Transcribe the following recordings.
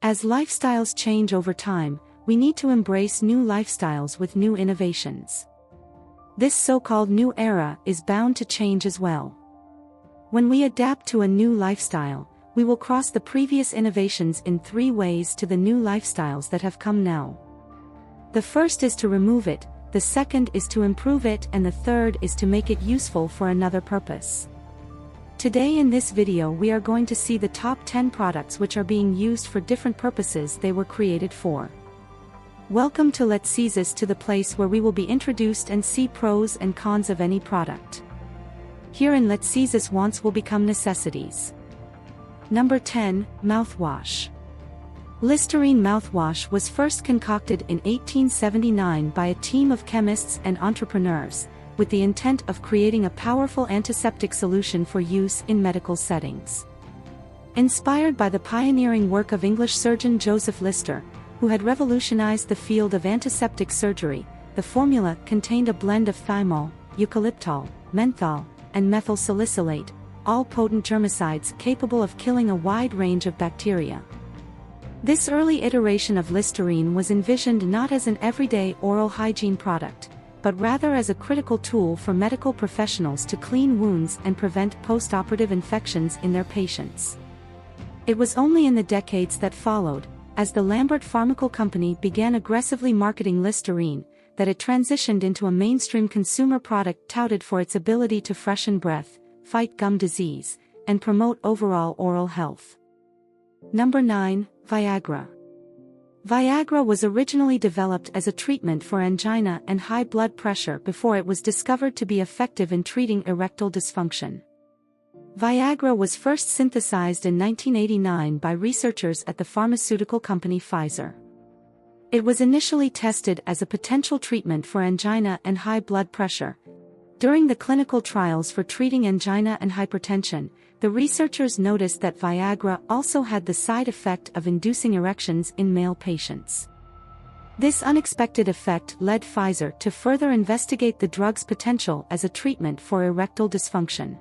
As lifestyles change over time, we need to embrace new lifestyles with new innovations. This so-called new era is bound to change as well. When we adapt to a new lifestyle, we will cross the previous innovations in 3 ways to the new lifestyles that have come now. The first is to remove it, the second is to improve it, and the third is to make it useful for another purpose. Today in this video we are going to see the top 10 products which are being used for different purposes they were created for. Welcome to LETSIZIS, to the place where we will be introduced and see pros and cons of any product. Here in LETSIZIS, wants will become necessities. Number 10, mouthwash. Listerine mouthwash was first concocted in 1879 by a team of chemists and entrepreneurs, with the intent of creating a powerful antiseptic solution for use in medical settings. Inspired by the pioneering work of English surgeon Joseph Lister, who had revolutionized the field of antiseptic surgery, the formula contained a blend of thymol, eucalyptol, menthol, and methyl salicylate, all potent germicides capable of killing a wide range of bacteria. This early iteration of Listerine was envisioned not as an everyday oral hygiene product, but rather as a critical tool for medical professionals to clean wounds and prevent post-operative infections in their patients. It was only in the decades that followed, as the Lambert Pharmaceutical Company began aggressively marketing Listerine, that it transitioned into a mainstream consumer product touted for its ability to freshen breath, fight gum disease, and promote overall oral health. Number 9, Viagra. Viagra was originally developed as a treatment for angina and high blood pressure before it was discovered to be effective in treating erectile dysfunction. Viagra was first synthesized in 1989 by researchers at the pharmaceutical company Pfizer. It was initially tested as a potential treatment for angina and high blood pressure. During the clinical trials for treating angina and hypertension, the researchers noticed that Viagra also had the side effect of inducing erections in male patients. This unexpected effect led Pfizer to further investigate the drug's potential as a treatment for erectile dysfunction.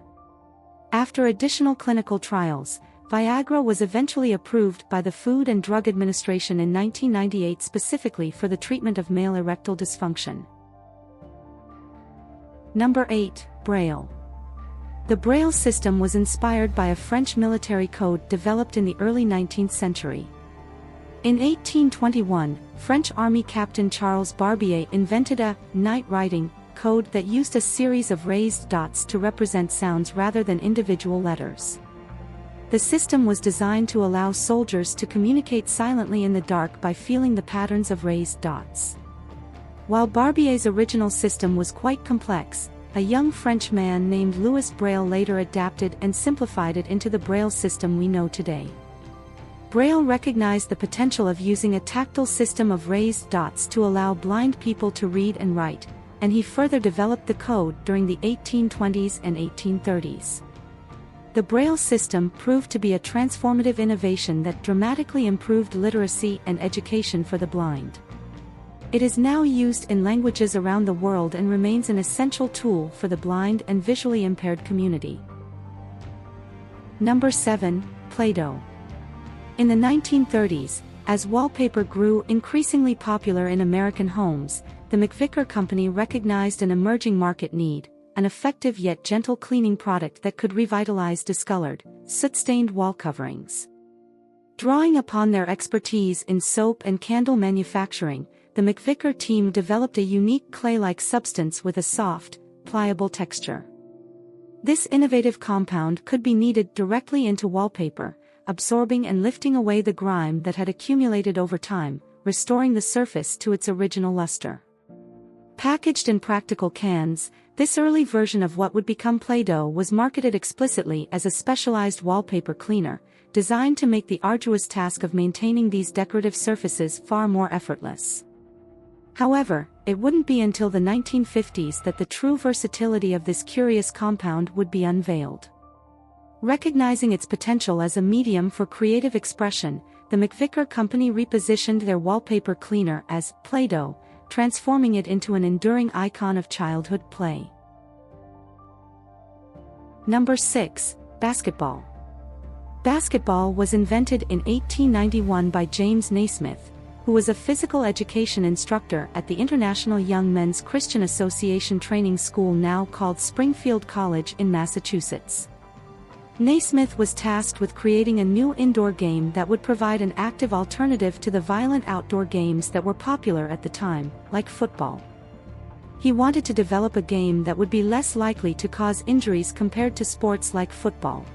After additional clinical trials, Viagra was eventually approved by the Food and Drug Administration in 1998 specifically for the treatment of male erectile dysfunction. Number 8, Braille. The Braille system was inspired by a French military code developed in the early 19th century. In 1821, French Army Captain Charles Barbier invented a night writing code that used a series of raised dots to represent sounds rather than individual letters. The system was designed to allow soldiers to communicate silently in the dark by feeling the patterns of raised dots. While Barbier's original system was quite complex, a young French man named Louis Braille later adapted and simplified it into the Braille system we know today. Braille recognized the potential of using a tactile system of raised dots to allow blind people to read and write, and he further developed the code during the 1820s and 1830s. The Braille system proved to be a transformative innovation that dramatically improved literacy and education for the blind. It is now used in languages around the world and remains an essential tool for the blind and visually impaired community. Number 7, Play-doh. In the 1930s, as wallpaper grew increasingly popular in American homes, the McVicker Company recognized an emerging market need, an effective yet gentle cleaning product that could revitalize discolored, soot-stained wall coverings. Drawing upon their expertise in soap and candle manufacturing, the McVicker team developed a unique clay-like substance with a soft, pliable texture. This innovative compound could be kneaded directly into wallpaper, absorbing and lifting away the grime that had accumulated over time, restoring the surface to its original luster. Packaged in practical cans, this early version of what would become Play-doh was marketed explicitly as a specialized wallpaper cleaner, designed to make the arduous task of maintaining these decorative surfaces far more effortless. However, it wouldn't be until the 1950s that the true versatility of this curious compound would be unveiled. Recognizing its potential as a medium for creative expression, the McVicker Company repositioned their wallpaper cleaner as Play-doh, transforming it into an enduring icon of childhood play. Number 6, Basketball. Basketball was invented in 1891 by James Naismith, who was a physical education instructor at the International Young Men's Christian Association training school now called Springfield College in Massachusetts. Naismith was tasked with creating a new indoor game that would provide an active alternative to the violent outdoor games that were popular at the time, like football. He wanted to develop a game that would be less likely to cause injuries compared to sports like football.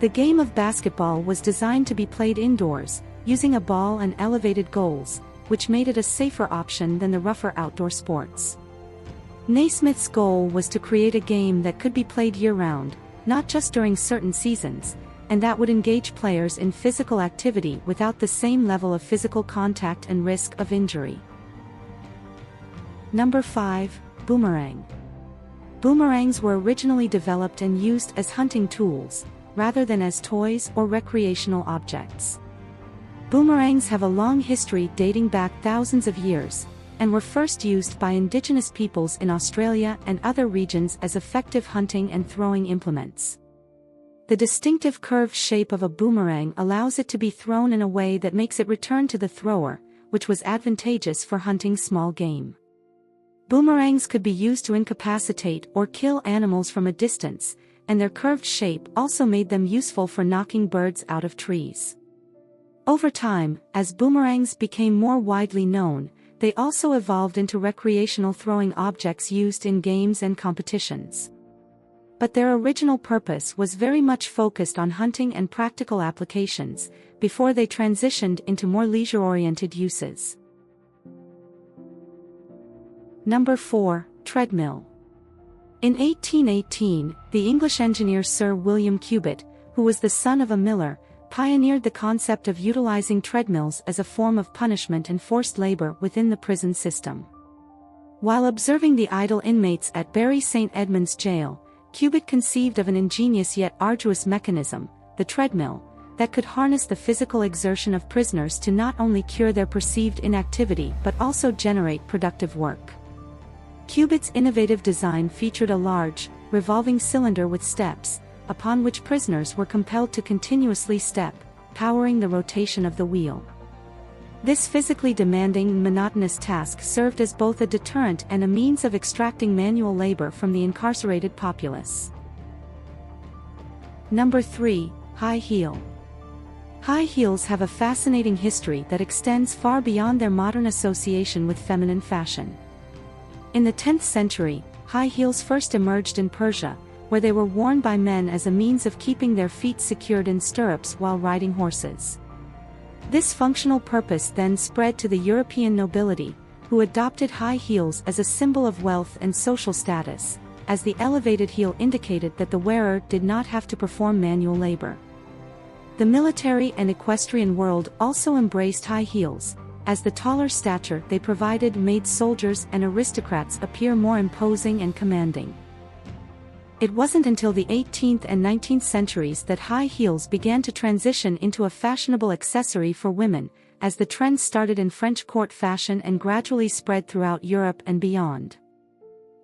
The game of basketball was designed to be played indoors, using a ball and elevated goals, which made it a safer option than the rougher outdoor sports. Naismith's goal was to create a game that could be played year-round, not just during certain seasons, and that would engage players in physical activity without the same level of physical contact and risk of injury. Number 5. Boomerang. Boomerangs were originally developed and used as hunting tools, rather than as toys or recreational objects. Boomerangs have a long history dating back thousands of years, and were first used by indigenous peoples in Australia and other regions as effective hunting and throwing implements. The distinctive curved shape of a boomerang allows it to be thrown in a way that makes it return to the thrower, which was advantageous for hunting small game. Boomerangs could be used to incapacitate or kill animals from a distance, and their curved shape also made them useful for knocking birds out of trees. Over time, as boomerangs became more widely known, they also evolved into recreational throwing objects used in games and competitions. But their original purpose was very much focused on hunting and practical applications, before they transitioned into more leisure-oriented uses. Number 4. Treadmill. In 1818, the English engineer Sir William Cubitt, who was the son of a miller, pioneered the concept of utilizing treadmills as a form of punishment and forced labor within the prison system. While observing the idle inmates at Bury St. Edmund's jail, Cubitt conceived of an ingenious yet arduous mechanism, the treadmill, that could harness the physical exertion of prisoners to not only cure their perceived inactivity but also generate productive work. Cubitt's innovative design featured a large, revolving cylinder with steps, upon which prisoners were compelled to continuously step, powering the rotation of the wheel. This physically demanding and monotonous task served as both a deterrent and a means of extracting manual labor from the incarcerated populace. Number 3. High heel. High heels have a fascinating history that extends far beyond their modern association with feminine fashion. In the 10th century, high heels first emerged in Persia, where they were worn by men as a means of keeping their feet secured in stirrups while riding horses. This functional purpose then spread to the European nobility, who adopted high heels as a symbol of wealth and social status, as the elevated heel indicated that the wearer did not have to perform manual labor. The military and equestrian world also embraced high heels, as the taller stature they provided made soldiers and aristocrats appear more imposing and commanding. It wasn't until the 18th and 19th centuries that high heels began to transition into a fashionable accessory for women, as the trend started in French court fashion and gradually spread throughout Europe and beyond.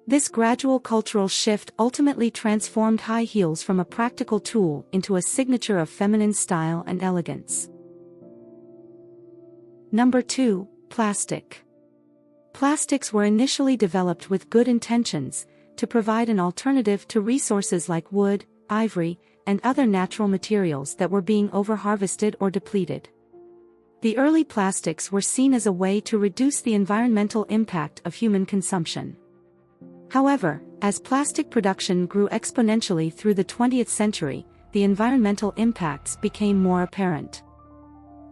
This gradual cultural shift ultimately transformed high heels from a practical tool into a signature of feminine style and elegance. Number 2. Plastic. Plastics were initially developed with good intentions, to provide an alternative to resources like wood, ivory, and other natural materials that were being overharvested or depleted. The early plastics were seen as a way to reduce the environmental impact of human consumption. However, as plastic production grew exponentially through the 20th century, the environmental impacts became more apparent.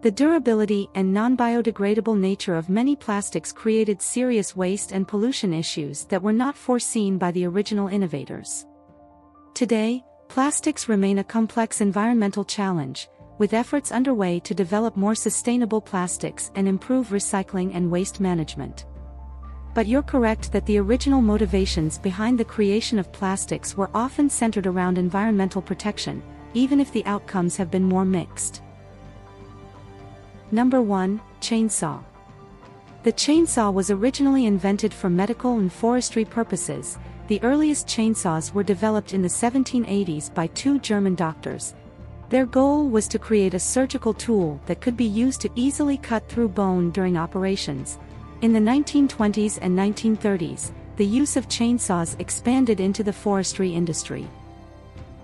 The durability and non-biodegradable nature of many plastics created serious waste and pollution issues that were not foreseen by the original innovators. Today, plastics remain a complex environmental challenge, with efforts underway to develop more sustainable plastics and improve recycling and waste management. But you're correct that the original motivations behind the creation of plastics were often centered around environmental protection, even if the outcomes have been more mixed. Number 1. Chainsaw. The chainsaw was originally invented for medical and forestry purposes. The earliest chainsaws were developed in the 1780s by two German doctors, Their goal was to create a surgical tool that could be used to easily cut through bone during operations. In the 1920s and 1930s, the use of chainsaws expanded into the forestry industry.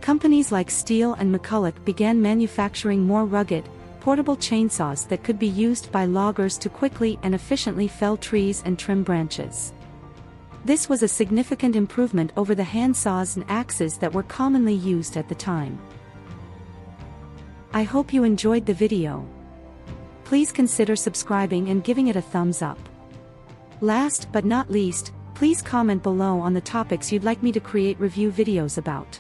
Companies like Steel and McCulloch began manufacturing more rugged, portable chainsaws that could be used by loggers to quickly and efficiently fell trees and trim branches. This was a significant improvement over the handsaws and axes that were commonly used at the time. I hope you enjoyed the video. Please consider subscribing and giving it a thumbs up. Last but not least, please comment below on the topics you'd like me to create review videos about.